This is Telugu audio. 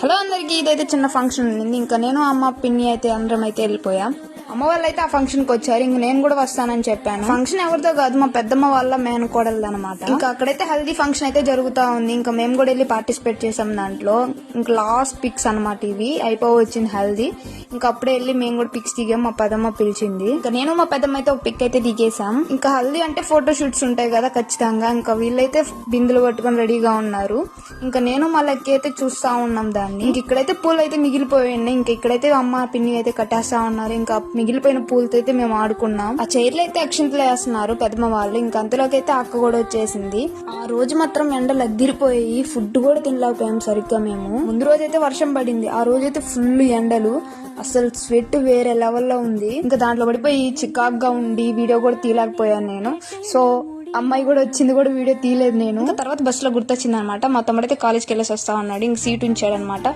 హలో అందరికి, ఇదైతే చిన్న ఫంక్షన్ ఉంది. ఇంకా నేను అమ్మ పిన్ని అయితే అందరం అయితే వెళ్ళిపోయాం. అమ్మ వాళ్ళు అయితే ఆ ఫంక్షన్ కి వచ్చారు. ఇంక నేను కూడా వస్తానని చెప్పాను. ఫంక్షన్ ఎవరితో కాదు, మా పెద్దమ్మ వాళ్ళ మేనకోడలు అనమాట. ఇంకా అక్కడైతే హల్దీ ఫంక్షన్ అయితే జరుగుతా ఉంది. ఇంకా మేము కూడా వెళ్ళి పార్టిసిపేట్ చేసాం దాంట్లో. ఇంకా లాస్ట్ పిక్స్ అనమాట ఇవి, అయిపోవచ్చింది హల్దీ. ఇంకా అప్పుడే వెళ్ళి మేము కూడా పిక్స్ దిగాం. మా పెద్దమ్మ పిలిచింది. ఇంకా నేను మా పెద్దమ్మ అయితే ఒక పిక్ అయితే దిగేసాం. ఇంకా హల్దీ అంటే ఫోటో షూట్స్ ఉంటాయి కదా ఖచ్చితంగా. ఇంకా వీళ్ళైతే బిందులు పట్టుకొని రెడీగా ఉన్నారు. ఇంకా నేను మా లెక్క అయితే చూస్తా ఉన్నాం దాన్ని. ఇంక ఇక్కడైతే పూలు అయితే మిగిలిపోయాయి. ఇంకా ఇక్కడైతే అమ్మ పిన్ని అయితే కట్టేస్తా ఉన్నారు. ఇంకా మిగిలిపోయిన పూలతో అయితే మేము ఆడుకున్నాం. ఆ చైర్లు అయితే అక్షింతలు వేస్తున్నారు పెద్దమ్మ వాళ్ళు. ఇంకా అంతలోకి అయితే అక్క కూడా వచ్చేసింది. ఆ రోజు మాత్రం ఎండలు అగ్గిరిపోయి ఫుడ్ కూడా తినలేకపోయాం సరిగ్గా మేము. ముందు రోజు అయితే వర్షం పడింది, ఆ రోజు అయితే ఫుల్ ఎండలు, అసలు స్వెట్ వేరే లెవెల్లో ఉంది. ఇంకా దాంట్లో పడిపోయి చికాగ్గా ఉండి వీడియో కూడా తీయలేకపోయాను నేను. సో అమ్మాయి కూడా వచ్చింది కూడా వీడియో తీయలేదు నేను. ఇంకా తర్వాత బస్సులో గుర్తొచ్చింది అనమాట. మా తమ్ముడైతే కాలేజ్కి వెళ్ళేసి వస్తా ఉన్నాడు. ఇంక సీట్ ఉంచాడు అనమాట.